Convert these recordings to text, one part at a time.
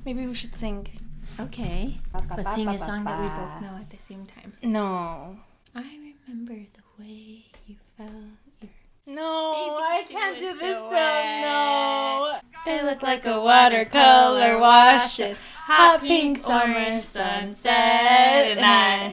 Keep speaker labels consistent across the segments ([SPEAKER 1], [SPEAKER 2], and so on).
[SPEAKER 1] Maybe we should sing.
[SPEAKER 2] Okay. Let's sing a song that we both know at the same time.
[SPEAKER 1] No.
[SPEAKER 2] I remember the way you felt your...
[SPEAKER 1] No, I can't do this
[SPEAKER 2] so
[SPEAKER 1] stuff. No.
[SPEAKER 2] Sky looked like a watercolor washing. Hot pink orange sunset. And I...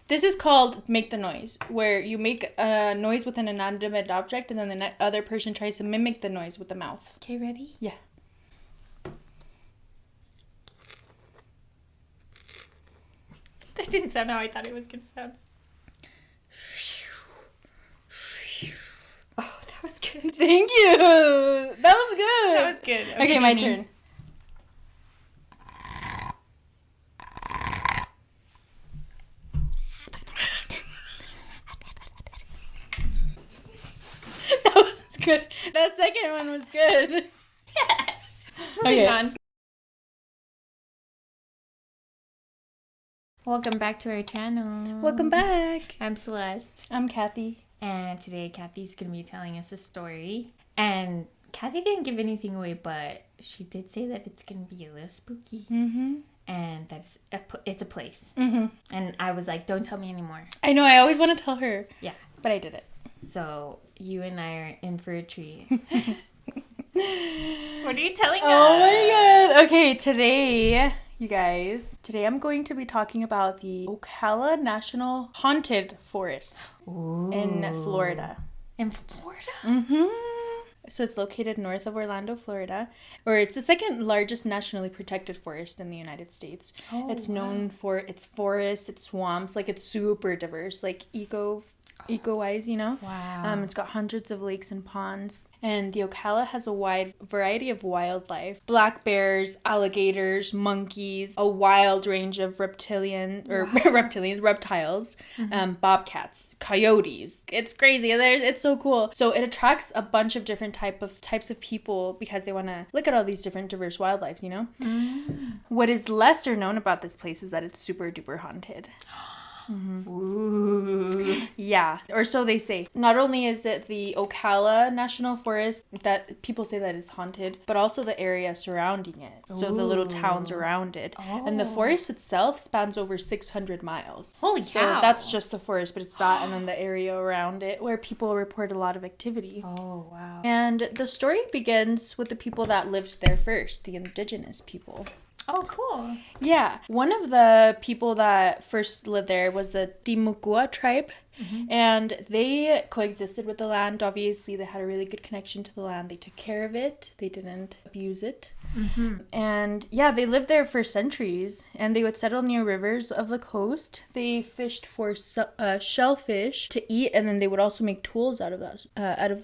[SPEAKER 1] This is called make the noise, where you make a noise with an inanimate object and then the other person tries to mimic the noise with the mouth.
[SPEAKER 2] Okay, ready?
[SPEAKER 1] Yeah.
[SPEAKER 2] That didn't sound how I thought it was going to sound. Oh, that was good.
[SPEAKER 1] Thank you. That was good.
[SPEAKER 2] That was good.
[SPEAKER 1] Okay, my turn. That was good. That second one was good.
[SPEAKER 2] Moving on. Welcome back to our channel.
[SPEAKER 1] Welcome back.
[SPEAKER 2] I'm Celeste.
[SPEAKER 1] I'm Kathy.
[SPEAKER 2] And today Kathy's going to be telling us a story. And Kathy didn't give anything away, but she did say that it's going to be a little spooky.
[SPEAKER 1] Mm-hmm.
[SPEAKER 2] And that's it's a place.
[SPEAKER 1] Mm-hmm.
[SPEAKER 2] And I was like, don't tell me anymore.
[SPEAKER 1] I know, I always want to tell her.
[SPEAKER 2] Yeah.
[SPEAKER 1] But I did it.
[SPEAKER 2] So you and I are in for a treat. What are you telling us?
[SPEAKER 1] Oh my god. Okay, today, you guys, I'm going to be talking about the Ocala National Haunted Forest.
[SPEAKER 2] Ooh.
[SPEAKER 1] In Florida.
[SPEAKER 2] In Florida?
[SPEAKER 1] Mm-hmm. So it's located north of Orlando, Florida, or it's the second largest nationally protected forest in the United States.
[SPEAKER 2] Oh,
[SPEAKER 1] it's known for its forests, its swamps, like it's super diverse, like eco-wise, you know?
[SPEAKER 2] Wow.
[SPEAKER 1] It's got hundreds of lakes and ponds. And the Ocala has a wide variety of wildlife. Black bears, alligators, monkeys, a wild range of reptiles,
[SPEAKER 2] Mm-hmm.
[SPEAKER 1] Bobcats, coyotes. It's crazy. It's so cool. So it attracts a bunch of different types of people because they want to look at all these different diverse wildlife, you know?
[SPEAKER 2] Mm.
[SPEAKER 1] What is lesser known about this place is that it's super duper haunted. Mm-hmm.
[SPEAKER 2] Ooh.
[SPEAKER 1] Yeah, or so they say. Not only is it the Ocala National Forest that people say that is haunted, but also the area surrounding it. So the little towns around it.
[SPEAKER 2] Oh.
[SPEAKER 1] And the forest itself spans over 600 miles.
[SPEAKER 2] Holy
[SPEAKER 1] So
[SPEAKER 2] cow.
[SPEAKER 1] that's just the forest, but it's that and then the area around it where people report a lot of activity.
[SPEAKER 2] Oh, wow.
[SPEAKER 1] And the story begins with the people that lived there first, the indigenous people.
[SPEAKER 2] Oh, cool.
[SPEAKER 1] Yeah. One of the people that first lived there was the Timucua tribe. Mm-hmm. And they coexisted with the land. Obviously, they had a really good connection to the land. They took care of it. They didn't abuse it.
[SPEAKER 2] Mm-hmm.
[SPEAKER 1] And yeah, they lived there for centuries. And they would settle near rivers of the coast. They fished for shellfish to eat. And then they would also make tools out of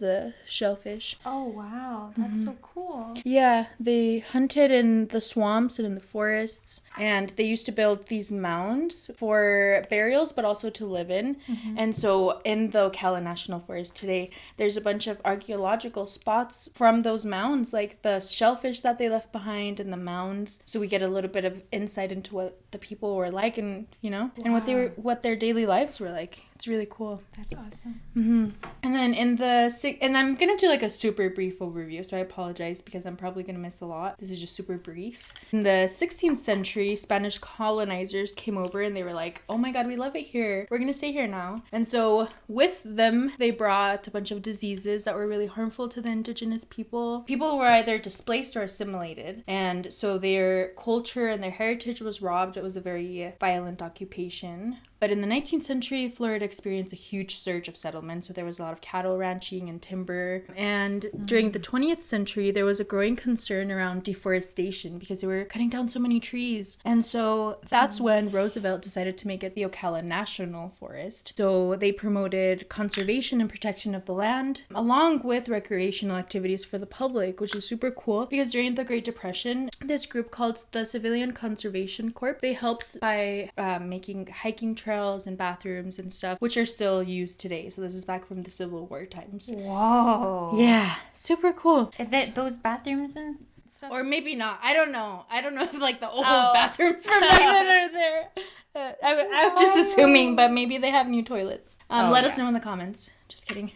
[SPEAKER 1] the shellfish.
[SPEAKER 2] Oh, wow. That's so cool.
[SPEAKER 1] Yeah, they hunted in the swamps and in the forests. And they used to build these mounds for burials, but also to live in. Mm-hmm. And so in the Ocala National Forest today, there's a bunch of archaeological spots from those mounds, like the shellfish that they left behind and the mounds. So we get a little bit of insight into what the people were like and, you know, wow. And what their daily lives were like. It's really cool.
[SPEAKER 2] That's awesome.
[SPEAKER 1] Mm-hmm. And then and I'm going to do like a super brief overview, so I apologize because I'm probably going to miss a lot. This is just super brief. In the 16th century, Spanish colonizers came over and they were like, oh my God, we love it here. We're going to stay here now. And so with them, they brought a bunch of diseases that were really harmful to the indigenous people. People were either displaced or assimilated. And so their culture and their heritage was robbed. It was a very violent occupation. But in the 19th century, Florida experienced a huge surge of settlement. So there was a lot of cattle ranching and timber. And during the 20th century, there was a growing concern around deforestation because they were cutting down so many trees. And so that's when Roosevelt decided to make it the Ocala National Forest. So they promoted conservation and protection of the land, along with recreational activities for the public, which is super cool because during the Great Depression, this group called the Civilian Conservation Corps, they helped by making hiking trails and bathrooms and stuff, which are still used today. So this is back from the Civil War times.
[SPEAKER 2] Whoa.
[SPEAKER 1] Yeah, super cool.
[SPEAKER 2] Those bathrooms and stuff.
[SPEAKER 1] Or maybe not. I don't know. I don't know if like the old bathrooms from back then are there. I'm just assuming, but maybe they have new toilets. Let us know in the comments. Just kidding.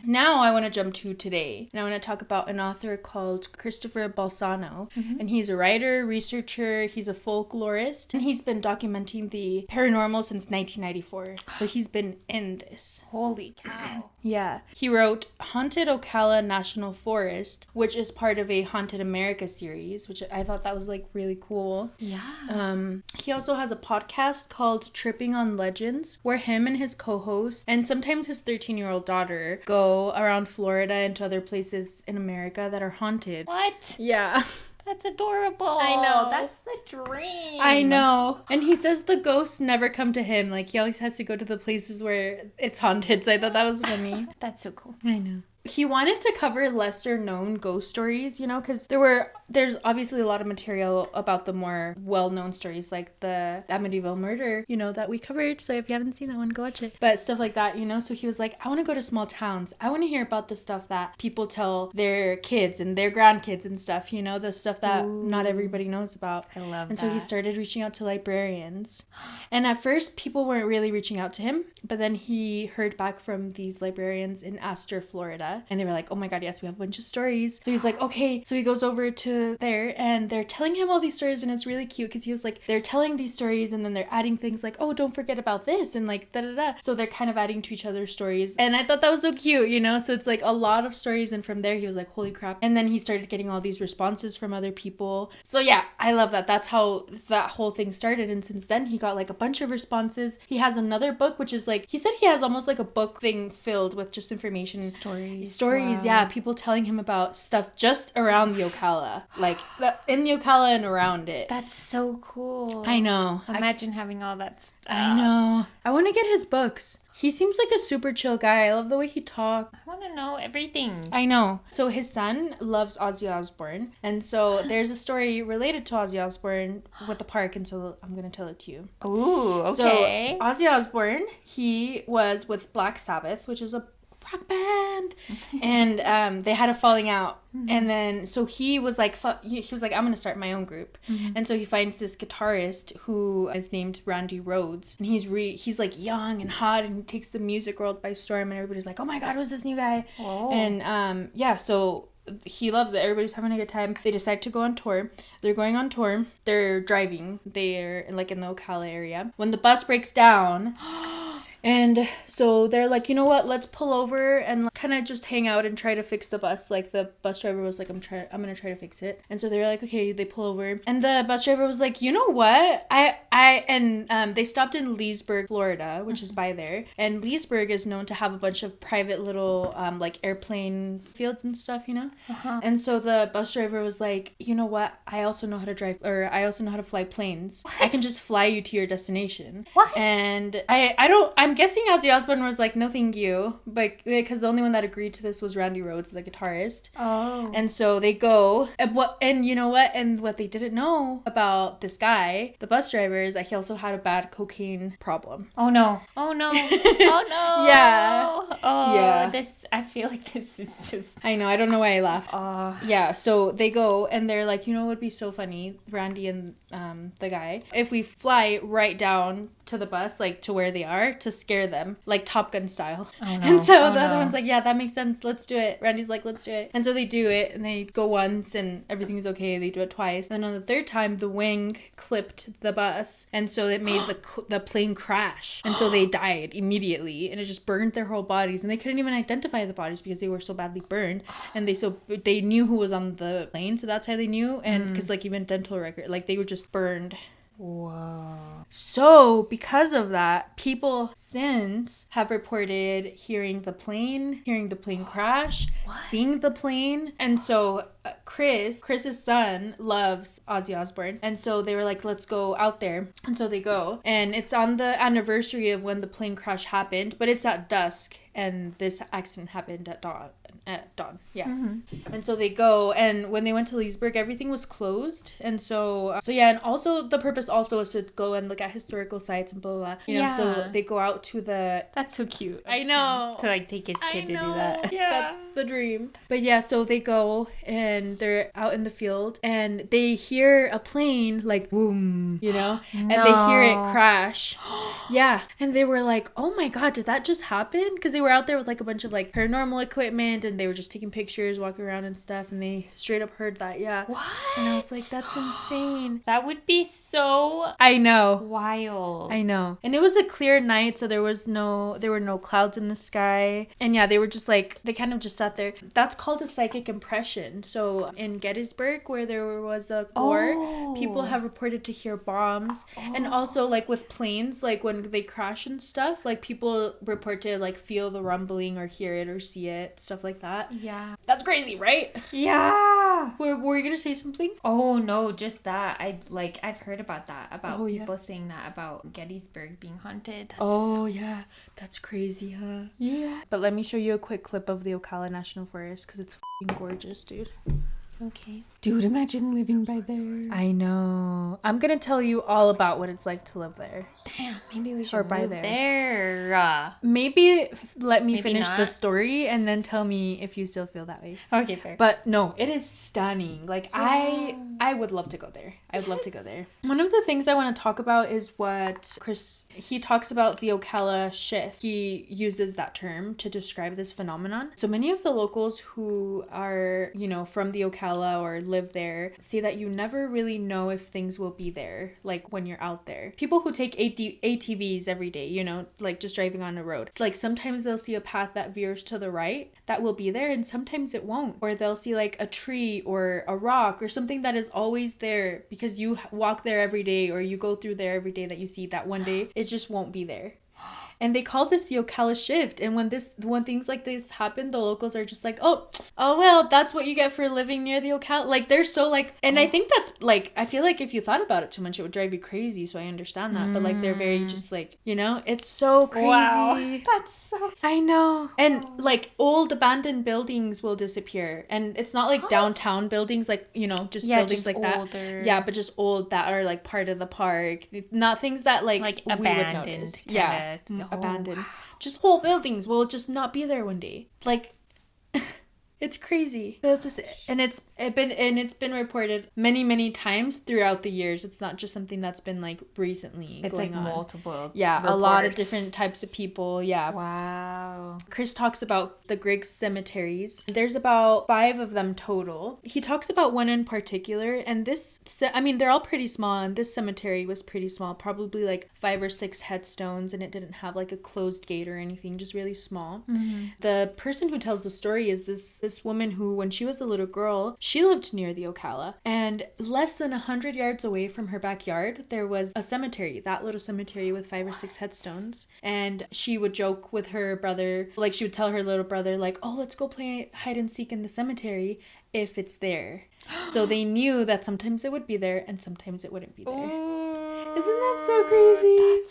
[SPEAKER 1] Now I want to jump to today. And I want to talk about an author called Christopher Balsano. And he's a writer, researcher, he's a folklorist. And he's been documenting the paranormal since 1994. So he's been in this.
[SPEAKER 2] Holy cow.
[SPEAKER 1] Yeah. He wrote Haunted Ocala National Forest, which is part of a Haunted America series, which I thought that was like really cool.
[SPEAKER 2] Yeah.
[SPEAKER 1] He also has a podcast called Tripping on Legends, where him and his co-host and sometimes his 13-year-old daughter go around Florida and to other places in America that are haunted.
[SPEAKER 2] What?
[SPEAKER 1] Yeah.
[SPEAKER 2] That's adorable.
[SPEAKER 1] I know.
[SPEAKER 2] That's the dream.
[SPEAKER 1] I know. And he says the ghosts never come to him. Like, he always has to go to the places where it's haunted. So I thought that was funny.
[SPEAKER 2] That's so cool.
[SPEAKER 1] I know. He wanted to cover lesser known ghost stories, you know, because there's obviously a lot of material about the more well-known stories, like the Amityville murder, you know, that we covered. So if you haven't seen that one, go watch it. But stuff like that, you know. So he was like, I want to go to small towns. I want to hear about the stuff that people tell their kids and their grandkids and stuff, you know, the stuff that not everybody knows about.
[SPEAKER 2] I love
[SPEAKER 1] and
[SPEAKER 2] that.
[SPEAKER 1] So he started reaching out to librarians. And at first, people weren't really reaching out to him. But then he heard back from these librarians in Astor, Florida. And they were like, oh my god, yes, we have a bunch of stories. So he's like, okay. So he goes over to there and they're telling him all these stories, and it's really cute because he was like, they're telling these stories and then they're adding things like, oh, don't forget about this, and like da-da-da. So they're kind of adding to each other's stories. And I thought that was so cute, you know? So it's like a lot of stories, and from there he was like, holy crap. And then he started getting all these responses from other people. So yeah, I love that. That's how that whole thing started. And since then he got like a bunch of responses. He has another book, which is like, he said he has almost like a book thing filled with just information. Stories, wow. Yeah, people telling him about stuff just around the Ocala, like in the Ocala and around it.
[SPEAKER 2] That's so cool.
[SPEAKER 1] I know.
[SPEAKER 2] Imagine having all that stuff.
[SPEAKER 1] I know. I want to get his books. He seems like a super chill guy. I love the way he talks.
[SPEAKER 2] I want to know everything.
[SPEAKER 1] I know. So his son loves Ozzy Osbourne. And so there's a story related to Ozzy Osbourne with the park. And so I'm going to tell it to you.
[SPEAKER 2] Ooh, okay.
[SPEAKER 1] So Ozzy Osbourne, he was with Black Sabbath, which is a rock band. And they had a falling out. And then so he was like I'm gonna start my own group. And so he finds this guitarist who is named Randy Rhoads, and he's like young and hot, and he takes the music world by storm, and everybody's like, oh my god, who's this new guy? And so he loves it. Everybody's having a good time. They decide to go on tour. They're going on tour. They're driving. They're like in the Ocala area when the bus breaks down. And so they're like, you know what, let's pull over and kind of just hang out and try to fix the bus. Like the bus driver was like, I'm gonna try to fix it. And so they were like, okay, they pull over. And the bus driver was like, you know what? They stopped in Leesburg, Florida, which is by there. And Leesburg is known to have a bunch of private little like airplane fields and stuff, you know? And so the bus driver was like, you know what? I also know how to fly planes. What? I can just fly you to your destination.
[SPEAKER 2] What?
[SPEAKER 1] And I'm guessing Ozzy Osbourne was like, no thank you, but because the only one that agreed to this was Randy Rhoads, the guitarist. And so they go, and what they didn't know about this guy, the bus driver, is that he also had a bad cocaine problem.
[SPEAKER 2] Oh no. Oh no.
[SPEAKER 1] Yeah.
[SPEAKER 2] Yeah. I feel like this is just...
[SPEAKER 1] I know, I don't know why I laugh. Yeah, so they go and they're like, you know what would be so funny, Randy and the guy, if we fly right down to the bus, like to where they are, to scare them, like Top Gun style.
[SPEAKER 2] Oh, no.
[SPEAKER 1] And so the other one's like, yeah, that makes sense, let's do it. Randy's like, let's do it. And so they do it, and they go once and everything's okay. They do it twice. And on the third time, the wing clipped the bus, and so it made the plane crash. And so they died immediately, and it just burned their whole bodies, and they couldn't even identify the bodies because they were so badly burned. And they knew who was on the plane, so that's how they knew. And because like even dental record, like they were just burned.
[SPEAKER 2] Whoa.
[SPEAKER 1] So because of that, people since have reported hearing the plane crash, seeing the plane. And so Chris's son loves Ozzy Osbourne, and so they were like, let's go out there. And so they go, and it's on the anniversary of when the plane crash happened, but it's at dusk, and this accident happened at dawn. And so they go, and when they went to Leesburg, everything was closed. And so yeah, and also the purpose also is to go and like at historical sites and blah blah, blah. You know, so they go out to the...
[SPEAKER 2] That's so cute.
[SPEAKER 1] I know.
[SPEAKER 2] To like take his kid to do that.
[SPEAKER 1] Yeah. That's the dream. But yeah, so they go and they're out in the field and they hear a plane like boom, you know, and they hear it crash. Yeah. And they were like, oh my God, did that just happen? Because they were out there with like a bunch of like paranormal equipment and they were just taking pictures, walking around and stuff, and they straight up heard that. Yeah.
[SPEAKER 2] What?
[SPEAKER 1] And I was like, that's insane.
[SPEAKER 2] That would be so
[SPEAKER 1] I know.
[SPEAKER 2] wild.
[SPEAKER 1] I know. And it was a clear night, so there were no clouds in the sky. And yeah, they were just like, they kind of just sat there. That's called a psychic impression. So in Gettysburg, where there was a war, people have reported to hear bombs. And also like with planes, like when they crash and stuff, like people report to like feel the rumbling or hear it or see it, stuff like that.
[SPEAKER 2] Yeah.
[SPEAKER 1] That's crazy, right?
[SPEAKER 2] Yeah.
[SPEAKER 1] Were you gonna say something?
[SPEAKER 2] Oh no, just that. I've heard about that. About people
[SPEAKER 1] yeah.
[SPEAKER 2] saying that about Gettysburg being haunted.
[SPEAKER 1] Yeah. That's crazy, huh?
[SPEAKER 2] Yeah.
[SPEAKER 1] But let me show you a quick clip of the Ocala National Forest because it's f***ing gorgeous, dude.
[SPEAKER 2] Okay. Dude, imagine living by there.
[SPEAKER 1] I know. I'm gonna tell you all about what it's like to live there.
[SPEAKER 2] Damn, maybe we should
[SPEAKER 1] Or by
[SPEAKER 2] move there.
[SPEAKER 1] Maybe let me
[SPEAKER 2] Maybe
[SPEAKER 1] finish
[SPEAKER 2] not.
[SPEAKER 1] the story and then tell me if you still feel that way.
[SPEAKER 2] Okay, fair.
[SPEAKER 1] But no, it is stunning. Like I would love to go there. I would love to go there. One of the things I want to talk about is what he talks about the Ocala shift. He uses that term to describe this phenomenon. So many of the locals who are, you know, from the Ocala or live there say that you never really know if things will be there, like when you're out there. People who take ATVs every day, you know, like just driving on a road. Like sometimes they'll see a path that veers to the right that will be there and sometimes it won't. Or they'll see like a tree or a rock or something that is always there because you walk there every day or you go through there every day that you see that one day it just won't be there. And they call this the Ocala shift. And when things like this happen, the locals are just like, oh well, that's what you get for living near the Ocala. Like they're so like, and I think that's like, I feel like if you thought about it too much, it would drive you crazy. So I understand that. But like they're very just like, you know, it's so crazy.
[SPEAKER 2] Wow. That's so
[SPEAKER 1] I know. And like old abandoned buildings will disappear. And it's not like downtown buildings, like, you know, just buildings
[SPEAKER 2] just
[SPEAKER 1] like
[SPEAKER 2] older.
[SPEAKER 1] that. Yeah, but just old that are like part of the park. Not things that like we
[SPEAKER 2] abandoned.
[SPEAKER 1] would notice.
[SPEAKER 2] Kinda.
[SPEAKER 1] Yeah. Abandoned. Just whole buildings will just not be there one day. Like it's crazy. And it's been reported many times throughout the years. It's not just something that's been like recently
[SPEAKER 2] It's
[SPEAKER 1] going
[SPEAKER 2] like
[SPEAKER 1] on.
[SPEAKER 2] multiple
[SPEAKER 1] A lot of
[SPEAKER 2] reports.
[SPEAKER 1] different types of people. Yeah.
[SPEAKER 2] Wow.
[SPEAKER 1] Chris talks about the Griggs cemeteries. There's about 5 of them total. He talks about one in particular, and they're all pretty small, and this cemetery was pretty small, probably like 5 or 6 headstones, and it didn't have like a closed gate or anything, just really small. Mm-hmm. The person who tells the story is this woman who, when she was a little girl, she lived near the Ocala, and less than 100 yards away from her backyard, there was a cemetery, that little cemetery with 5 or 6 headstones, and she would joke with her brother, like she would tell her little brother, like, oh, let's go play hide and seek in the cemetery if it's there. So they knew that sometimes it would be there and sometimes it wouldn't be there. Isn't that so crazy?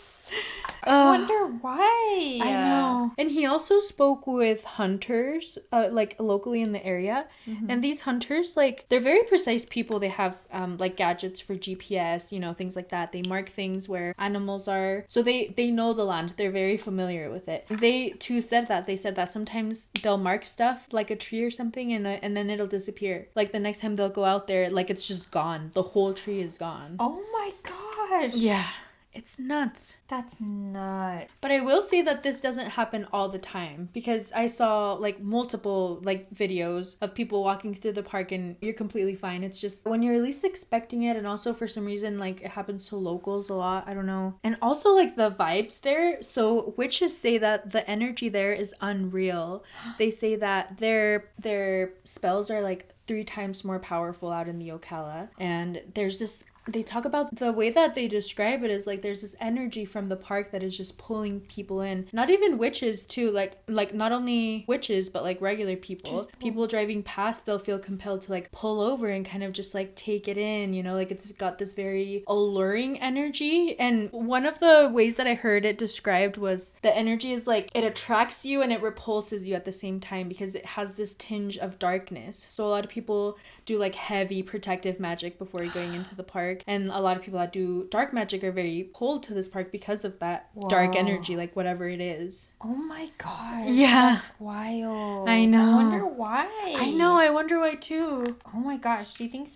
[SPEAKER 2] I wonder why.
[SPEAKER 1] I know. And he also spoke with hunters, like locally in the area. Mm-hmm. And these hunters, like, they're very precise people. They have like gadgets for GPS, you know, things like that. They mark things where animals are. So they know the land. They're very familiar with it. They too said that. They said that sometimes they'll mark stuff like a tree or something and then it'll disappear. Like the next time they'll go out there, like it's just gone. The whole tree is gone.
[SPEAKER 2] Oh my gosh.
[SPEAKER 1] Yeah. It's nuts.
[SPEAKER 2] That's nuts.
[SPEAKER 1] But I will say that this doesn't happen all the time because I saw like multiple like videos of people walking through the park and you're completely fine. It's just when you're least expecting it, and also for some reason like it happens to locals a lot. I don't know. And also like the vibes there. So witches say that the energy there is unreal. They say that their spells are like 3 times more powerful out in the Ocala, and there's this. They talk about the way that they describe it is like there's this energy from the park that is just pulling people in. Not even witches too, like not only witches but like regular people. People driving past, they'll feel compelled to like pull over and kind of just like take it in, you know, like it's got this very alluring energy. And one of the ways that I heard it described was the energy is like it attracts you and it repulses you at the same time because it has this tinge of darkness. So a lot of people do like heavy protective magic before going into the park, and a lot of people that do dark magic are very cold to this park because of that dark energy, like whatever it is.
[SPEAKER 2] Oh my god.
[SPEAKER 1] Yeah.
[SPEAKER 2] That's wild.
[SPEAKER 1] I know.
[SPEAKER 2] I wonder why.
[SPEAKER 1] I know, I wonder why too.
[SPEAKER 2] Oh my gosh. Do you think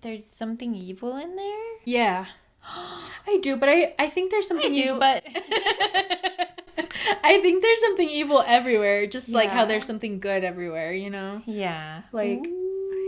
[SPEAKER 2] there's something evil in there?
[SPEAKER 1] Yeah. I do, but I think there's something evil.
[SPEAKER 2] but
[SPEAKER 1] I think there's something evil everywhere, just like how
[SPEAKER 2] Yeah.
[SPEAKER 1] there's something good everywhere, you know?
[SPEAKER 2] yeah.
[SPEAKER 1] Like,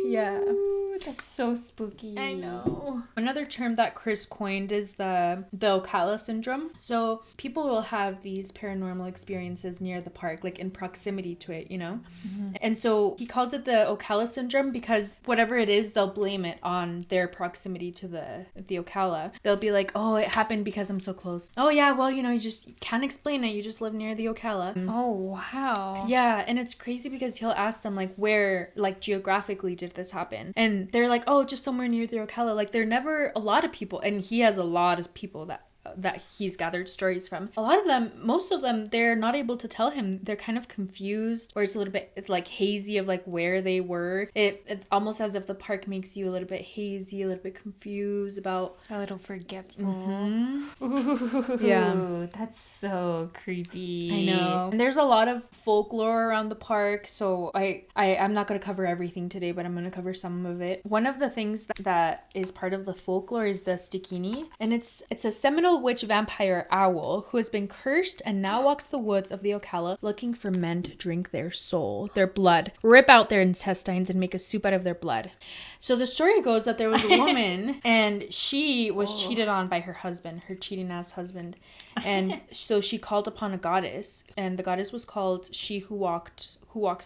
[SPEAKER 1] yeah.
[SPEAKER 2] Ooh, that's so spooky.
[SPEAKER 1] I know. Another term that Chris coined is the Ocala syndrome. So people will have these paranormal experiences near the park, like in proximity to it, you know?
[SPEAKER 2] Mm-hmm.
[SPEAKER 1] And so he calls it the Ocala syndrome because whatever it is, they'll blame it on their proximity to the Ocala. They'll be like, oh, it happened because I'm so close. Oh yeah, well, you know, you just can't explain it. You just live near the Ocala.
[SPEAKER 2] Oh wow.
[SPEAKER 1] Yeah, and it's crazy because he'll ask them like where, like geographically did this happen? And they're like, oh, just somewhere near the Ocala. Like they're never a lot of people, and he has a lot of people that he's gathered stories from. A lot of them, most of them, they're not able to tell him. They're kind of confused, or it's a little bit, it's like hazy of like where they were. It's almost as if the park makes you a little bit hazy, a little bit confused about,
[SPEAKER 2] A little forgetful.
[SPEAKER 1] Mm-hmm. Yeah.
[SPEAKER 2] Ooh, that's so creepy.
[SPEAKER 1] I know. And there's a lot of folklore around the park, so I'm not going to cover everything today, but I'm going to cover some of it. One of the things that is part of the folklore is the Sakini, and it's a Seminole witch vampire owl who has been cursed and now walks the woods of the Ocala looking for men to drink their soul, their blood, rip out their intestines and make a soup out of their blood. So the story goes that there was a woman and she was cheated on by her husband, her cheating ass husband. And so she called upon a goddess, and the goddess was called She Who Walks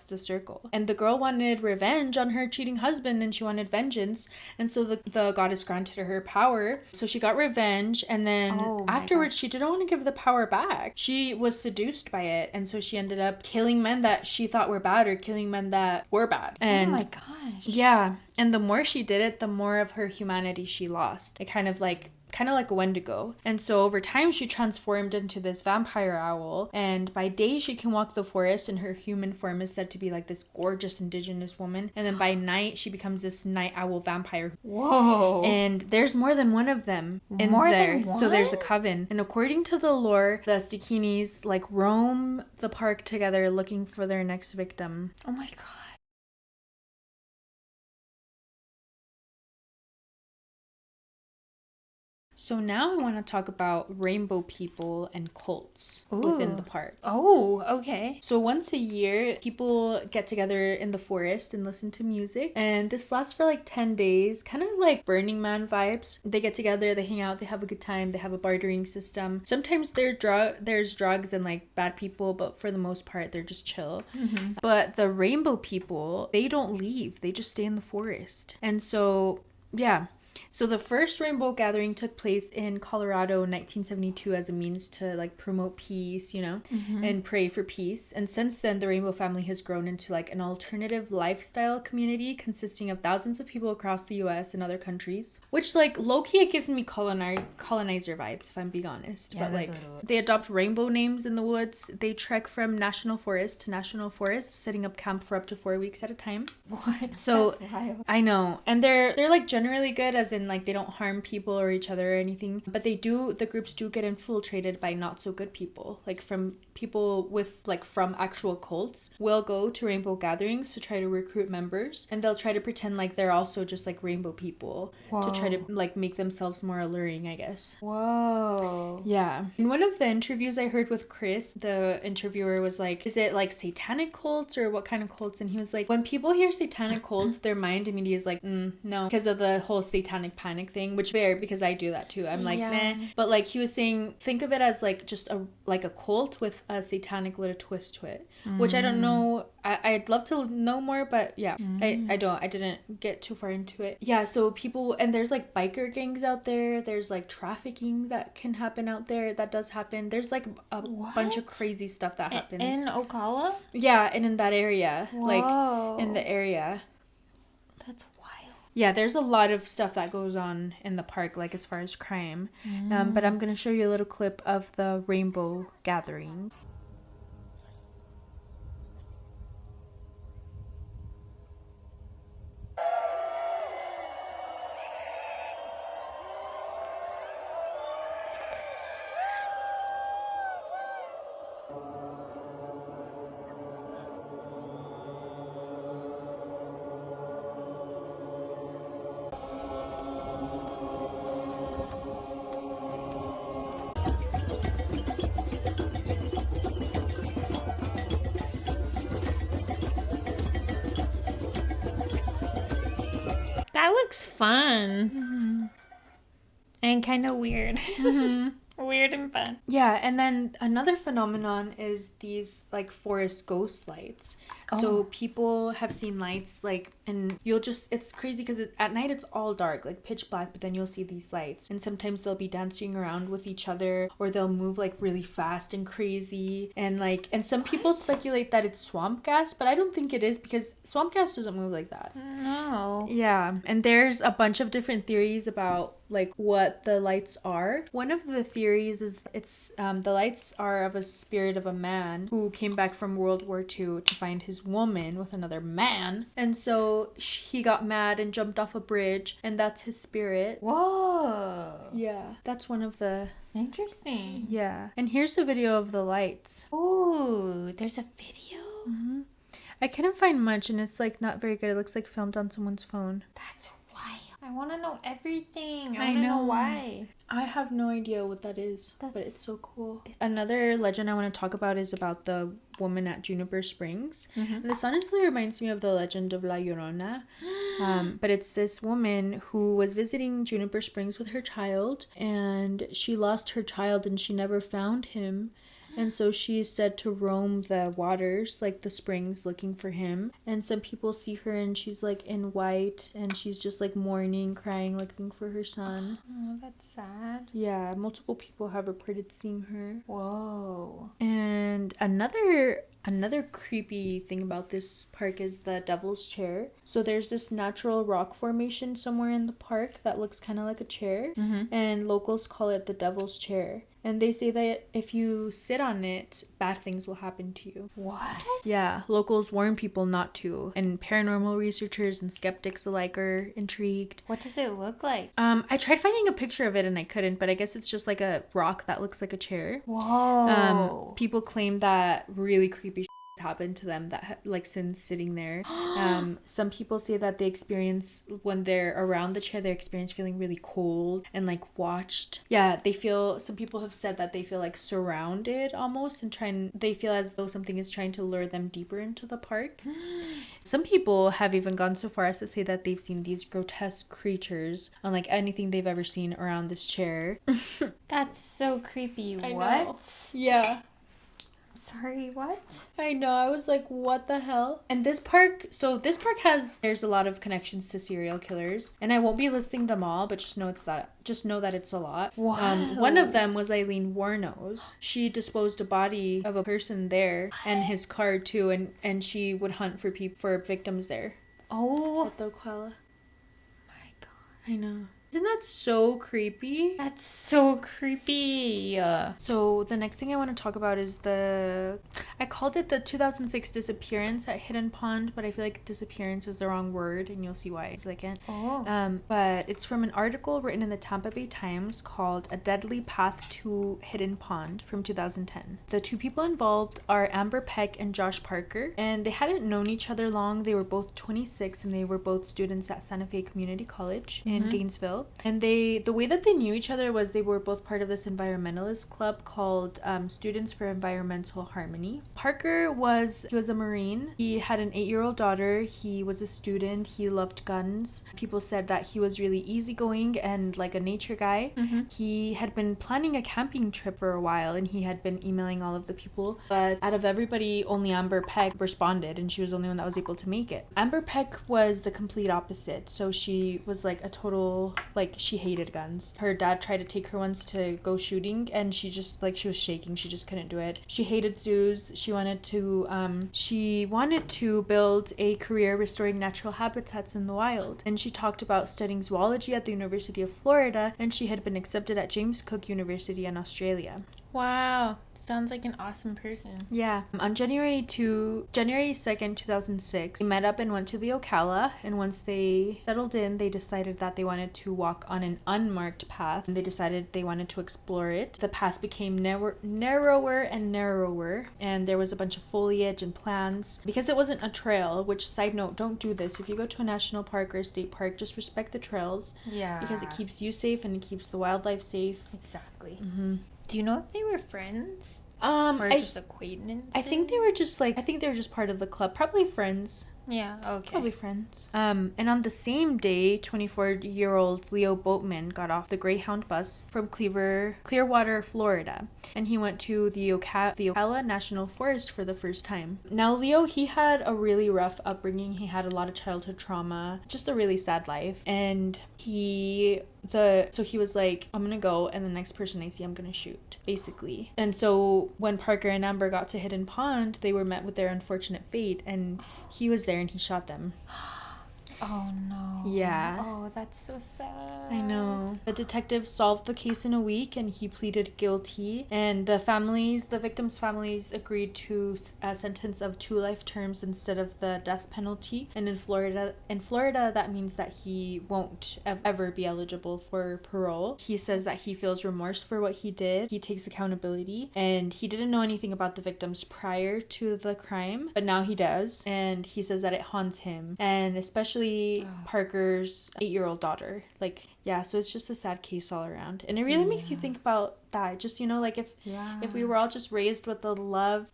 [SPEAKER 1] the Circle. And the girl wanted revenge on her cheating husband, and she wanted vengeance. And so the goddess granted her power. So she got revenge, and then afterwards she didn't want to give the power back. She was seduced by it, and so she ended up killing men that she thought were bad, or killing men that were bad. And
[SPEAKER 2] oh my gosh.
[SPEAKER 1] yeah, and the more she did it, the more of her humanity she lost. It kind of like a Wendigo. And so over time she transformed into this vampire owl, and by day she can walk the forest, and her human form is said to be like this gorgeous indigenous woman, and then by night she becomes this night owl vampire.
[SPEAKER 2] Whoa.
[SPEAKER 1] And there's more than one of them in
[SPEAKER 2] More
[SPEAKER 1] there.
[SPEAKER 2] than one?
[SPEAKER 1] So there's a coven, and according to the lore, the Sakinis like roam the park together looking for their next victim.
[SPEAKER 2] Oh my god.
[SPEAKER 1] So now I want to talk about rainbow people and cults within the park.
[SPEAKER 2] Oh, okay.
[SPEAKER 1] So once a year, people get together in the forest and listen to music. And this lasts for like 10 days, kind of like Burning Man vibes. They get together, they hang out, they have a good time, they have a bartering system. Sometimes there's drugs and like bad people, but for the most part, they're just chill. Mm-hmm. But the rainbow people, they don't leave. They just stay in the forest. And so, yeah. So the first rainbow gathering took place in Colorado in 1972 as a means to like promote peace, you know, and pray for peace. And since then, the rainbow family has grown into like an alternative lifestyle community consisting of thousands of people across the US and other countries, which like low-key it gives me colonizer vibes, if I'm being honest.
[SPEAKER 2] Yeah,
[SPEAKER 1] but like they adopt rainbow names in the woods. They trek from national forest to national forest, setting up camp for up to 4 weeks at a time.
[SPEAKER 2] What?
[SPEAKER 1] So
[SPEAKER 2] That's wild.
[SPEAKER 1] I know. And they're like generally good, as in like they don't harm people or each other or anything, but the groups do get infiltrated by not so good people, like from people with like from actual cults will go to rainbow gatherings to try to recruit members, and they'll try to pretend like they're also just like rainbow people.
[SPEAKER 2] Whoa.
[SPEAKER 1] To try to like make themselves more alluring, I guess.
[SPEAKER 2] Whoa.
[SPEAKER 1] Yeah. In one of the interviews I heard with Chris, the interviewer was like, is it like satanic cults or what kind of cults? And he was like, when people hear satanic cults, their mind immediately is like, no, because of the whole satanic panic thing, which fair, because I do that too. I'm like, nah. But like he was saying, think of it as like just a cult with a satanic little twist to it, which I don't know. I'd love to know more, but yeah, I didn't get too far into it. Yeah, so people, and there's like biker gangs out there. There's like trafficking that can happen out there. That does happen. There's like a bunch of crazy stuff that happens.
[SPEAKER 2] In Ocala?
[SPEAKER 1] Yeah, and in that area.
[SPEAKER 2] Whoa.
[SPEAKER 1] Like in the area.
[SPEAKER 2] That's wild.
[SPEAKER 1] Yeah, there's a lot of stuff that goes on in the park, like as far as crime. But I'm going to show you a little clip of the rainbow gathering.
[SPEAKER 2] That looks fun. And kind of weird. Weird and fun.
[SPEAKER 1] Yeah, and then another phenomenon is these like forest ghost lights. So people have seen lights like, and it's crazy because at night it's all dark, like pitch black, but then you'll see these lights. And sometimes they'll be dancing around with each other, or they'll move like really fast and crazy. And some people speculate that it's swamp gas, but I don't think it is because swamp gas doesn't move like that.
[SPEAKER 2] No.
[SPEAKER 1] Yeah, and there's a bunch of different theories about like what the lights are. One of the theories is the lights are of a spirit of a man who came back from World War II to find his woman with another man, and so he got mad and jumped off a bridge, and that's his spirit.
[SPEAKER 2] Whoa.
[SPEAKER 1] Yeah, that's one of the...
[SPEAKER 2] Interesting.
[SPEAKER 1] Yeah, and here's a video of the lights.
[SPEAKER 2] Ooh, there's a video?
[SPEAKER 1] Mm-hmm. I couldn't find much, and it's like not very good. It looks like filmed on someone's phone.
[SPEAKER 2] That's wild. I want to know everything.
[SPEAKER 1] I
[SPEAKER 2] want to know
[SPEAKER 1] know
[SPEAKER 2] why.
[SPEAKER 1] I have no idea what that is, but it's so cool. Another legend I want to talk about is about the woman at Juniper Springs. Mm-hmm. This honestly reminds me of the legend of La Llorona. But it's this woman who was visiting Juniper Springs with her child, and she lost her child and she never found him. And so she is said to roam the waters, like the springs, looking for him. And some people see her and she's like in white and she's just like mourning, crying, looking for her son.
[SPEAKER 2] Oh, that's sad.
[SPEAKER 1] Yeah, multiple people have reported seeing her.
[SPEAKER 2] Whoa.
[SPEAKER 1] And another creepy thing about this park is the Devil's Chair. So there's this natural rock formation somewhere in the park that looks kind of like a chair. Mm-hmm. And locals call it the Devil's Chair. And they say that if you sit on it, bad things will happen to you.
[SPEAKER 2] What?
[SPEAKER 1] Yeah, locals warn people not to. And paranormal researchers and skeptics alike are intrigued.
[SPEAKER 2] What does it look like?
[SPEAKER 1] I tried finding a picture of it and I couldn't, but I guess it's just like a rock that looks like a chair.
[SPEAKER 2] Whoa.
[SPEAKER 1] People claim that really creepy happened to them that like since sitting there. Some people say that they experience, when they're around the chair, they experience feeling really cold and like watched. Yeah, some people have said that they feel like surrounded almost, and they feel as though something is trying to lure them deeper into the park. Some people have even gone so far as to say that they've seen these grotesque creatures unlike anything they've ever seen around this chair.
[SPEAKER 2] That's so creepy.
[SPEAKER 1] I
[SPEAKER 2] What?
[SPEAKER 1] know. Yeah.
[SPEAKER 2] Sorry, what?
[SPEAKER 1] I know, I was like, what the hell? And there's a lot of connections to serial killers, and I won't be listing them all, but just know that it's a lot.
[SPEAKER 2] Wow.
[SPEAKER 1] One of them was Eileen Warnos. She disposed a body of a person there and his car too, and she would hunt for victims there.
[SPEAKER 2] Oh.
[SPEAKER 1] At the Ocala.
[SPEAKER 2] My God.
[SPEAKER 1] I know. Isn't that so creepy?
[SPEAKER 2] That's so creepy.
[SPEAKER 1] So the next thing I want to talk about is I called it the 2006 disappearance at Hidden Pond, but I feel like disappearance is the wrong word, and you'll see why in a second.
[SPEAKER 2] Oh.
[SPEAKER 1] But it's from an article written in the Tampa Bay Times called A Deadly Path to Hidden Pond from 2010. The two people involved are Amber Peck and Josh Parker, and they hadn't known each other long. They were both 26, and they were both students at Santa Fe Community College in Gainesville. And the way that they knew each other was they were both part of this environmentalist club called Students for Environmental Harmony. Parker was a Marine. He had an 8-year-old daughter. He was a student. He loved guns. People said that he was really easygoing and like a nature guy. Mm-hmm. He had been planning a camping trip for a while, and he had been emailing all of the people. But out of everybody, only Amber Peck responded, and she was the only one that was able to make it. Amber Peck was the complete opposite. So she was like a total... like she hated guns. Her dad tried to take her once to go shooting, and she was shaking. She just couldn't do it. She hated zoos. She wanted to build a career restoring natural habitats in the wild. And she talked about studying zoology at the University of Florida, and she had been accepted at James Cook University in Australia.
[SPEAKER 2] Wow. Sounds like an awesome person.
[SPEAKER 1] Yeah. On January 2nd, 2006, they met up and went to the Ocala, and once they settled in, they decided that they wanted to walk on an unmarked path, and they decided they wanted to explore it. The path became narrower and narrower, and there was a bunch of foliage and plants. Because it wasn't a trail, which, side note, don't do this. If you go to a national park or a state park, just respect the trails.
[SPEAKER 2] Yeah.
[SPEAKER 1] Because it keeps you safe and it keeps the wildlife safe.
[SPEAKER 2] Exactly.
[SPEAKER 1] Mm-hmm.
[SPEAKER 2] Do you know if they were friends?
[SPEAKER 1] Or
[SPEAKER 2] just acquaintances?
[SPEAKER 1] I think they were just part of the club, probably friends.
[SPEAKER 2] Yeah, okay.
[SPEAKER 1] Probably friends. And on the same day, 24-year-old Leo Boatman got off the Greyhound bus from Clearwater, Florida, and he went to the Ocala National Forest for the first time. Now, Leo, he had a really rough upbringing. He had a lot of childhood trauma, just a really sad life, and he was like, I'm gonna go, and the next person I see, I'm gonna shoot, basically. And so when Parker and Amber got to Hidden Pond, they were met with their unfortunate fate, and he was there and he shot them.
[SPEAKER 2] Oh no.
[SPEAKER 1] Yeah.
[SPEAKER 2] Oh, that's so sad.
[SPEAKER 1] I know. The detective solved the case in a week and he pleaded guilty. And the victims' families agreed to a sentence of 2 life terms instead of the death penalty. And in Florida, that means that he won't ever be eligible for parole. He says that he feels remorse for what he did. He takes accountability. And he didn't know anything about the victims prior to the crime, but now he does. And he says that it haunts him. And especially Parker's 8-year-old daughter. Like, yeah, so it's just a sad case all around. And it really makes you think about that. Just, like if we were all just raised with the love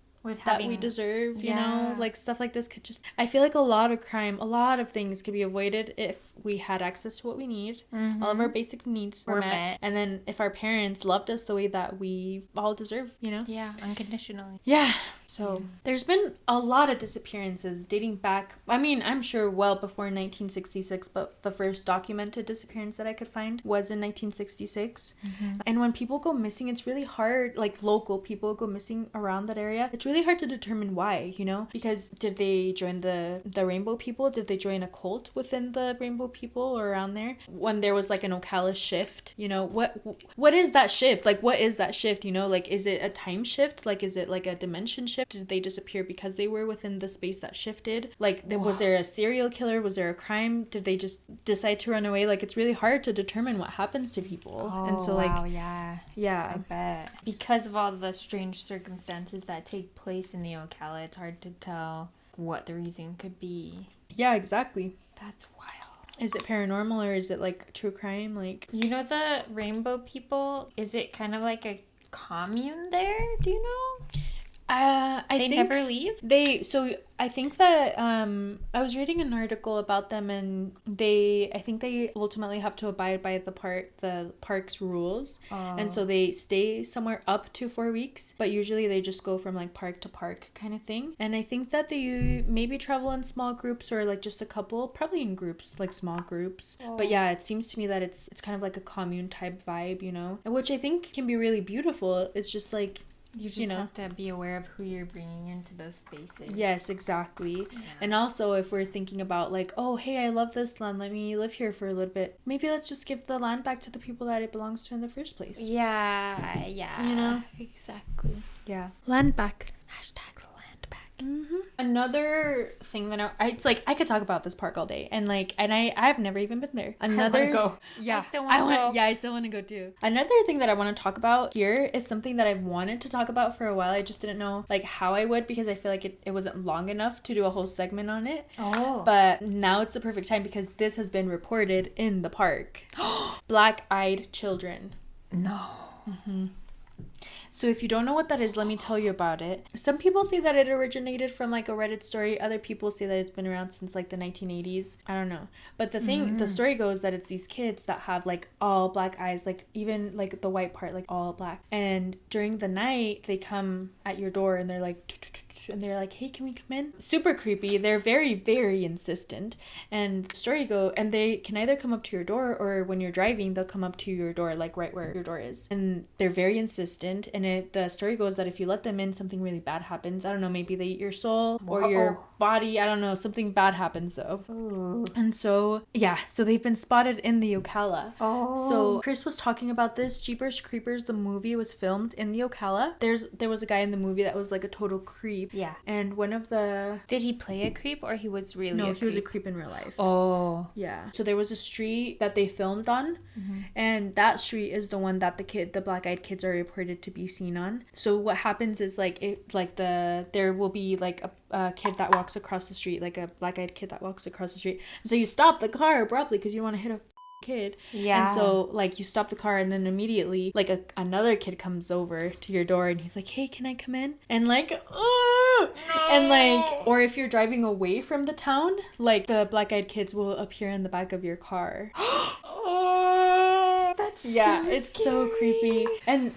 [SPEAKER 1] that we deserve, you know, like stuff like this could just, I feel like a lot of things could be avoided if we had access to what we need. All of our basic needs were met. And then if our parents loved us the way that we all deserve,
[SPEAKER 2] Yeah, unconditionally.
[SPEAKER 1] Yeah. So there's been a lot of disappearances dating back, I mean, I'm sure well before 1966, but the first documented disappearance that I could find was in 1966. And when people go missing, it's really hard, like local people go missing around that area. It's really hard to determine why, because did they join the Rainbow People? Did they join a cult within the Rainbow People or around there? When there was like an Ocala shift, what is that shift? Like, what is that shift? Like, is it a time shift? Like, is it like a dimension shift? Did they disappear because they were within the space that shifted? Like, was there a serial killer? Was there a crime? Did they just decide to run away? Like, it's really hard to determine what happens to people. And so, like,
[SPEAKER 2] wow, yeah, I bet. Because of all the strange circumstances that take place in the Ocala, it's hard to tell what the reason could be.
[SPEAKER 1] Yeah, exactly.
[SPEAKER 2] That's wild.
[SPEAKER 1] Is it paranormal or is it like true crime? Like,
[SPEAKER 2] the Rainbow People, is it kind of like a commune there? Do you know?
[SPEAKER 1] I think
[SPEAKER 2] never leave?
[SPEAKER 1] I think that I was reading an article about them, and I think they ultimately have to abide by the park's rules. And so they stay somewhere up to 4 weeks, but usually they just go from like park to park kind of thing. And I think that they maybe travel in small groups or like just a couple, probably in groups, like small groups. But yeah, it seems to me that it's kind of like a commune type vibe, which I think can be really beautiful. It's just like,
[SPEAKER 2] you just have to be aware of who you're bringing into those spaces.
[SPEAKER 1] Yes, exactly. Yeah. And also, if we're thinking about like, oh, hey, I love this land, let me live here for a little bit. Maybe let's just give the land back to the people that it belongs to in the first place.
[SPEAKER 2] Yeah. Exactly.
[SPEAKER 1] Yeah. Land back.
[SPEAKER 2] #land back.
[SPEAKER 1] Another thing that it's like I could talk about this park all day, and I've never even been there.
[SPEAKER 2] I want to go.
[SPEAKER 1] Yeah,
[SPEAKER 2] I still want to go.
[SPEAKER 1] Yeah, I still want to go too. Another thing that I want to talk about here is something that I've wanted to talk about for a while. I just didn't know like how I would, because I feel like it wasn't long enough to do a whole segment on it. But now it's the perfect time because this has been reported in the park. Black-eyed children.
[SPEAKER 2] No.
[SPEAKER 1] So if you don't know what that is, let me tell you about it. Some people say that it originated from like a Reddit story. Other people say that it's been around since like the 1980s. I don't know. But the story goes that it's these kids that have like all black eyes, like even like the white part, like all black. And during the night, they come at your door and they're like, hey, can we come in? Super creepy. They're very, very insistent. And story go, and they can either come up to your door, or when you're driving, they'll come up to your door, like right where your door is. And they're very insistent. And the story goes that if you let them in, something really bad happens. I don't know, maybe they eat your soul or your body. I don't know. Something bad happens though.
[SPEAKER 2] Ooh.
[SPEAKER 1] And so, yeah. So they've been spotted in the Ocala.
[SPEAKER 2] Oh.
[SPEAKER 1] So Chris was talking about this. Jeepers Creepers, the movie, was filmed in the Ocala. There was a guy in the movie that was like a total creep.
[SPEAKER 2] Yeah.
[SPEAKER 1] And one of the...
[SPEAKER 2] Did he play a creep or he was really
[SPEAKER 1] No, he was a creep in real life.
[SPEAKER 2] Oh.
[SPEAKER 1] Yeah. So there was a street that they filmed on. And that street is the one that the black-eyed kids are reported to be seen on. So what happens is there will be like a kid that walks across the street, like a black-eyed kid that walks across the street. And so you stop the car abruptly because you want to hit a kid.
[SPEAKER 2] Yeah.
[SPEAKER 1] And so like you stop the car, and then immediately like another kid comes over to your door, and he's like, hey, can I come in? And like, oh, And like, or if you're driving away from the town, like the black-eyed kids will appear in the back of your car.
[SPEAKER 2] Oh, that's
[SPEAKER 1] It's so creepy. And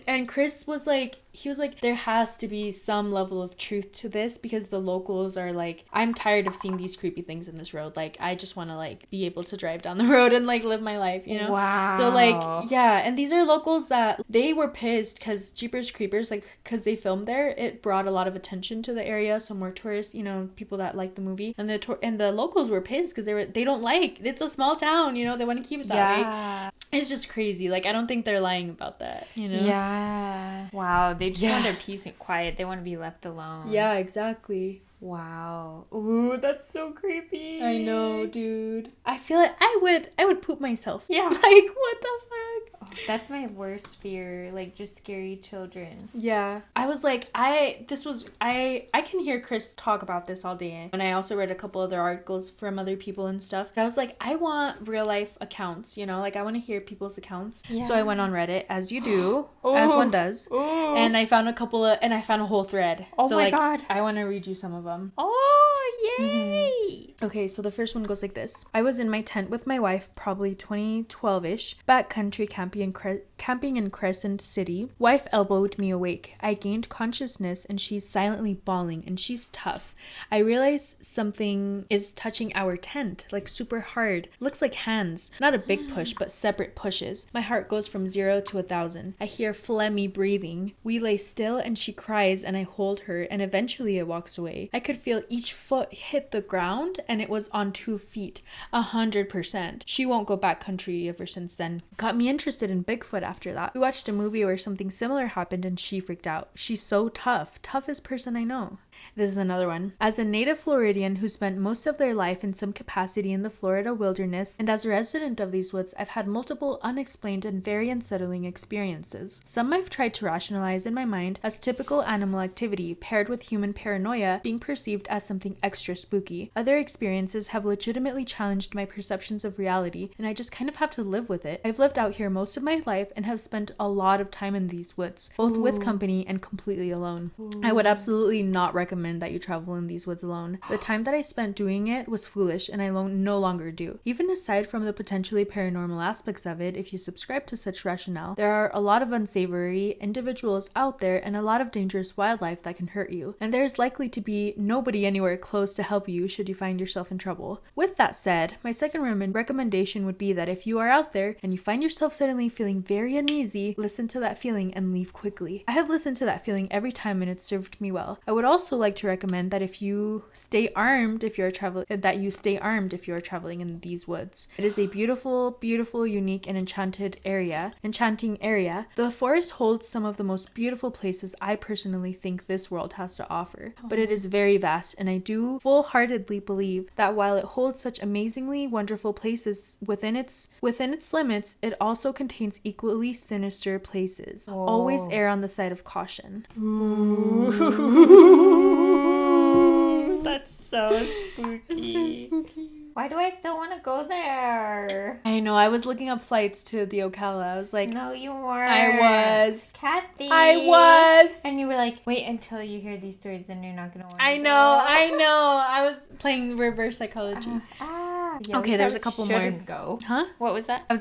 [SPEAKER 1] and Chris was like, he was like, there has to be some level of truth to this, because the locals are like, I'm tired of seeing these creepy things in this road. Like, I just want to like be able to drive down the road and like live my life, you know?
[SPEAKER 2] Wow.
[SPEAKER 1] So like, yeah, and these are locals that they were pissed because Jeepers Creepers, like, because they filmed there, it brought a lot of attention to the area. So more tourists, you know, people that like the movie, and the locals were pissed because they don't like, it's a small town, you know, they want to keep it that way. It's just crazy. Like, I don't think they're lying about that, you know?
[SPEAKER 2] Yeah. Wow. They just want their peace and quiet. They want to be left alone.
[SPEAKER 1] Yeah, exactly.
[SPEAKER 2] Wow. Ooh, that's so creepy.
[SPEAKER 1] I know, dude. I feel like I would poop myself.
[SPEAKER 2] Yeah.
[SPEAKER 1] Like, what the fuck?
[SPEAKER 2] Oh, that's my worst fear. Like, just scary children.
[SPEAKER 1] Yeah. I was like, I can hear Chris talk about this all day. And I also read a couple other articles from other people and stuff. And I was like, I want real life accounts, you know? Like, I want to hear people's accounts. Yeah. So I went on Reddit, as you do, as one does. Ooh. And I found I found a whole thread.
[SPEAKER 2] Oh
[SPEAKER 1] so,
[SPEAKER 2] my
[SPEAKER 1] like,
[SPEAKER 2] God.
[SPEAKER 1] I want to read you some of them.
[SPEAKER 2] Oh, yay!
[SPEAKER 1] Mm-hmm. Okay, so the first one goes like this. I was in my tent with my wife, probably 2012-ish, backcountry camping in Crescent City. Wife elbowed me awake. I gained consciousness and she's silently bawling, and she's tough. I realize something is touching our tent, like super hard. Looks like hands. Not a big push, but separate pushes. My heart goes from 0 to 1,000. I hear phlegmy breathing. We lay still and she cries and I hold her, and eventually it walks away. I could feel each foot hit the ground, and it was on 2 feet. 100%. She won't go backcountry ever since then. Got me interested in Bigfoot after that. We watched a movie where something similar happened and she freaked out. She's so tough. Toughest person I know. This is another one. As a native Floridian who spent most of their life in some capacity in the Florida wilderness, and as a resident of these woods, I've had multiple unexplained and very unsettling experiences. Some I've tried to rationalize in my mind as typical animal activity paired with human paranoia being perceived as something extra spooky. Other experiences have legitimately challenged my perceptions of reality, and I just kind of have to live with it. I've lived out here most of my life and have spent a lot of time in these woods, both with company and completely alone. I would absolutely not recommend that you travel in these woods alone. The time that I spent doing it was foolish, and I no longer do. Even aside from the potentially paranormal aspects of it, if you subscribe to such rationale, there are a lot of unsavory individuals out there and a lot of dangerous wildlife that can hurt you, and there's likely to be nobody anywhere close to help you should you find yourself in trouble. With that said, my second recommendation would be that if you are out there and you find yourself suddenly feeling very uneasy, listen to that feeling and leave quickly. I have listened to that feeling every time and it served me well. I would also like to recommend that you stay armed if you're traveling in these woods. It is a beautiful, beautiful, unique, and enchanting area. The forest holds some of the most beautiful places I personally think this world has to offer, but it is very vast, and I do full-heartedly believe that while it holds such amazingly wonderful places within its limits, it also contains equally sinister places. Whoa. Always err on the side of caution.
[SPEAKER 2] That's so spooky.
[SPEAKER 1] It's so spooky.
[SPEAKER 2] Why do I still want to go there?
[SPEAKER 1] I know. I was looking up flights to the Ocala. I was like,
[SPEAKER 2] no, you weren't.
[SPEAKER 1] I was.
[SPEAKER 2] Kathy.
[SPEAKER 1] I was.
[SPEAKER 2] And you were like, wait until you hear these stories, then you're not going to want to
[SPEAKER 1] I know. I was playing reverse psychology.
[SPEAKER 2] Yeah,
[SPEAKER 1] okay, there's a couple more.
[SPEAKER 2] Go.
[SPEAKER 1] Huh?
[SPEAKER 2] What was that?
[SPEAKER 1] We're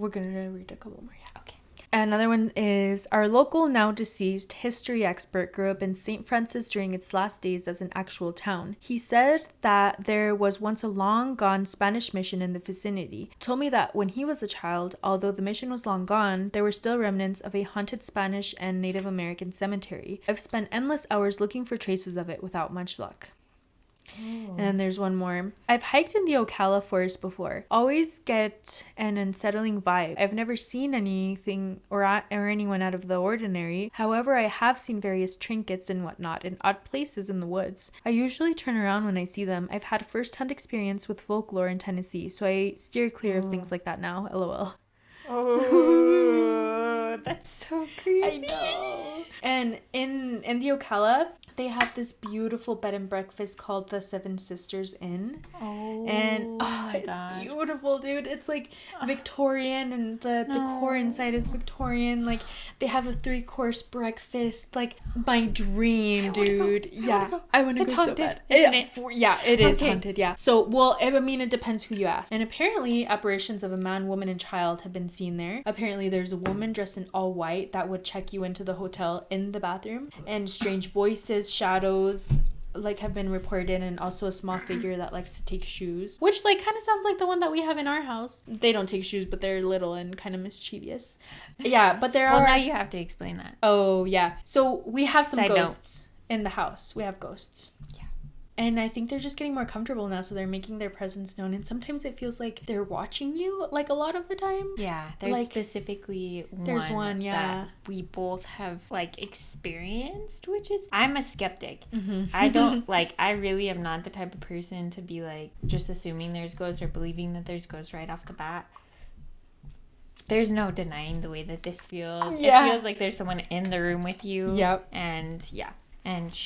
[SPEAKER 1] gonna read a couple more. Yeah. Okay. Another one is, our local now deceased history expert grew up in St. Francis during its last days as an actual town. He said that there was once a long gone Spanish mission in the vicinity. Told me that when he was a child, although the mission was long gone, there were still remnants of a haunted Spanish and Native American cemetery. I've spent endless hours looking for traces of it without much luck. And then there's one more. I've hiked in the Ocala Forest before. Always get an unsettling vibe. I've never seen anything or anyone out of the ordinary. However, I have seen various trinkets and whatnot in odd places in the woods. I usually turn around when I see them. I've had first-hand experience with folklore in Tennessee, so I steer clear of things like that now. LOL.
[SPEAKER 2] Oh, that's so creepy.
[SPEAKER 1] I know. And in the Ocala, they have this beautiful bed and breakfast called the Seven Sisters Inn.
[SPEAKER 2] Oh,
[SPEAKER 1] And it's
[SPEAKER 2] God.
[SPEAKER 1] beautiful, dude. It's like Victorian, and the decor inside is Victorian. Like, they have a 3-course breakfast. Like, my dream, dude. I want to go so bad. It is haunted, yeah. So, well, I mean, it depends who you ask. And apparently, apparitions of a man, woman, and child have been seen there. Apparently, there's a woman dressed in all white that would check you into the hotel in the bathroom. And strange voices, shadows, like, have been reported, and also a small figure that likes to take shoes, which, like, kind of sounds like the one that we have in our house. They don't take shoes, but they're little and kind of mischievous. Yeah, but there are...
[SPEAKER 2] Well, now you have to explain that.
[SPEAKER 1] Oh, yeah. So we have some
[SPEAKER 2] Side
[SPEAKER 1] ghosts in the house. We have ghosts. Yeah. And I think they're just getting more comfortable now, so they're making their presence known. And sometimes it feels like they're watching you, like, a lot of the time.
[SPEAKER 2] Yeah, there's
[SPEAKER 1] like,
[SPEAKER 2] specifically
[SPEAKER 1] there's one, yeah,
[SPEAKER 2] that we both have, like, experienced, which is... I'm a skeptic.
[SPEAKER 1] Mm-hmm.
[SPEAKER 2] I don't, like, I really am not the type of person to be, like, just assuming there's ghosts or believing that there's ghosts right off the bat. There's no denying the way that this feels.
[SPEAKER 1] Yeah.
[SPEAKER 2] It feels like there's someone in the room with you.
[SPEAKER 1] Yep.
[SPEAKER 2] And, yeah. And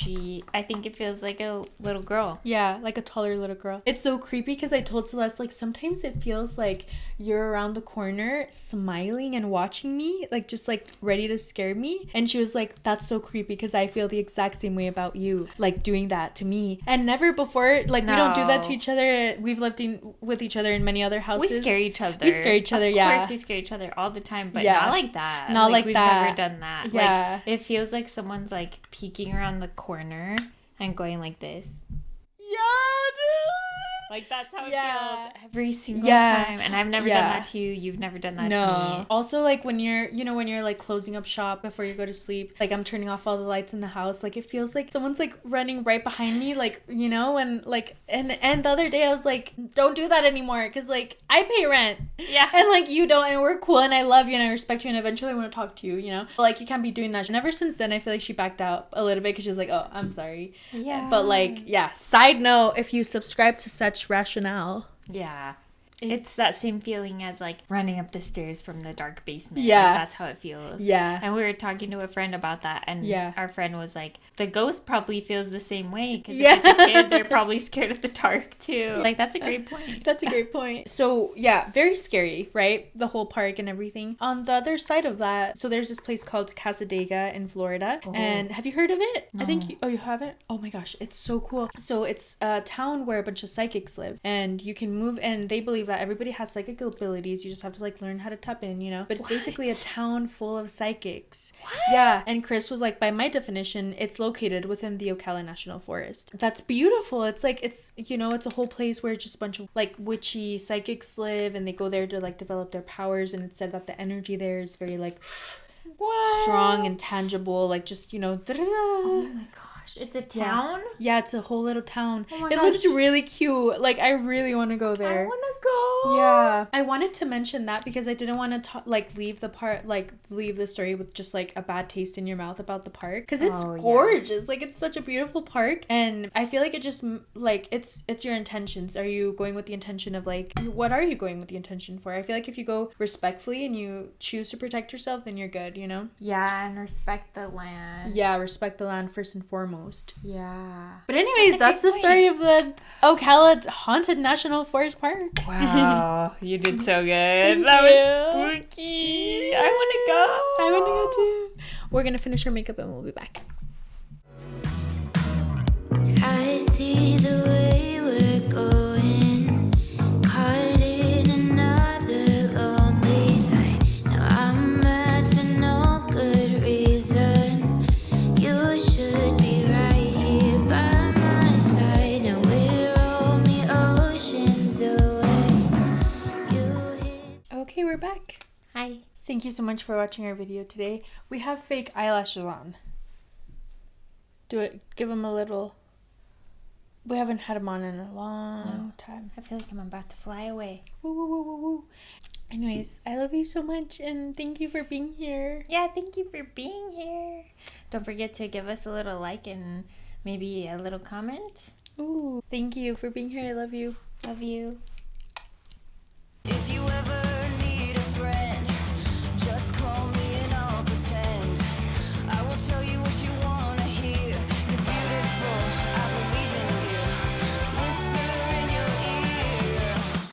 [SPEAKER 2] I think it feels like a little girl.
[SPEAKER 1] Yeah, like a taller little girl. It's so creepy because I told Celeste, like, sometimes it feels like you're around the corner smiling and watching me, like, just, like, ready to scare me. And she was like, that's so creepy because I feel the exact same way about you, like, doing that to me. And never before, like, we don't do that to each other. We've lived with each other in many other houses.
[SPEAKER 2] We scare each other.
[SPEAKER 1] Yeah.
[SPEAKER 2] Of course, we scare each other all the time, but not like that.
[SPEAKER 1] Not like
[SPEAKER 2] we've
[SPEAKER 1] that.
[SPEAKER 2] We've never done that.
[SPEAKER 1] Yeah.
[SPEAKER 2] Like, it feels like someone's, like, peeking around the corner and going like this.
[SPEAKER 1] Yeah, dude.
[SPEAKER 2] Like, that's how it feels every single time. And I've never done that to you. You've never done that to me.
[SPEAKER 1] Also, like, when you're, when you're, like, closing up shop before you go to sleep, like, I'm turning off all the lights in the house. Like, it feels like someone's, like, running right behind me, like, and, like, and the other day I was like, don't do that anymore. Because, like, I pay rent.
[SPEAKER 2] Yeah.
[SPEAKER 1] And, like, you don't. And we're cool. And I love you. And I respect you. And eventually I want to talk to you, But, like, you can't be doing that. And ever since then, I feel like she backed out a little bit because she was like, oh, I'm sorry.
[SPEAKER 2] Yeah.
[SPEAKER 1] But, like, yeah. Side note, if you subscribe to such rationale.
[SPEAKER 2] Yeah. It's that same feeling as, like, running up the stairs from the dark basement.
[SPEAKER 1] Yeah.
[SPEAKER 2] Like, that's how it feels.
[SPEAKER 1] Yeah.
[SPEAKER 2] And we were talking to a friend about that, and
[SPEAKER 1] yeah.
[SPEAKER 2] our friend was like, the ghost probably feels the same way, because if it's a kid, they're probably scared of the dark, too. Like, that's a great point.
[SPEAKER 1] That's a great point. So, yeah, very scary, right? The whole park and everything. On the other side of that, so there's this place called Casadega in Florida. Oh. And have you heard of it?
[SPEAKER 2] No.
[SPEAKER 1] I think you haven't? Oh my gosh, it's so cool. So it's a town where a bunch of psychics live, and you can move, and they believe that everybody has psychic abilities. You just have to, like, learn how to tap in, But it's basically a town full of psychics.
[SPEAKER 2] What?
[SPEAKER 1] Yeah. And Chris was like, by my definition, it's located within the Ocala National Forest. That's beautiful. It's like, it's a whole place where just a bunch of, like, witchy psychics live, and they go there to, like, develop their powers. And it said that the energy there is very, like, strong and tangible, like, just,
[SPEAKER 2] Oh my gosh, it's a town?
[SPEAKER 1] Yeah, it's a whole little town.
[SPEAKER 2] Oh my
[SPEAKER 1] gosh. Looks really cute. Like, I really want to go there.
[SPEAKER 2] I want to go.
[SPEAKER 1] Yeah. I wanted to mention that because I didn't want to leave the story with just, like, a bad taste in your mouth about the park, because it's gorgeous. Like, it's such a beautiful park, and I feel like it just, like, it's your intentions. Are you going with the intention of, like, what are you going with the intention for? I feel like if you go respectfully and you choose to protect yourself, then you're good,
[SPEAKER 2] Yeah, and respect the land.
[SPEAKER 1] Yeah, respect the land first and foremost.
[SPEAKER 2] Yeah.
[SPEAKER 1] But anyways, that's the story of the Ocala Haunted National Forest Park.
[SPEAKER 2] Wow, you did so good.
[SPEAKER 1] Thank
[SPEAKER 2] that
[SPEAKER 1] you.
[SPEAKER 2] was spooky. I want to go.
[SPEAKER 1] I want to go too. We're going to finish our makeup and we'll be back.
[SPEAKER 3] I see the way we're going, caught in another lonely night. Now I'm mad for no good reason. You should be right here by my side. Now we're only oceans away.
[SPEAKER 1] Okay, we're back.
[SPEAKER 2] Hi.
[SPEAKER 1] Thank you so much for watching our video today. We have fake eyelashes on. Give them a little... We haven't had them on in a long time.
[SPEAKER 2] I feel like I'm about to fly away.
[SPEAKER 1] Woo, woo, woo, woo, woo. Anyways, I love you so much, and thank you for being here.
[SPEAKER 2] Yeah, thank you for being here. Don't forget to give us a little like and maybe a little comment.
[SPEAKER 1] Ooh, thank you for being here. I love you.
[SPEAKER 2] Love you.
[SPEAKER 3] If you ever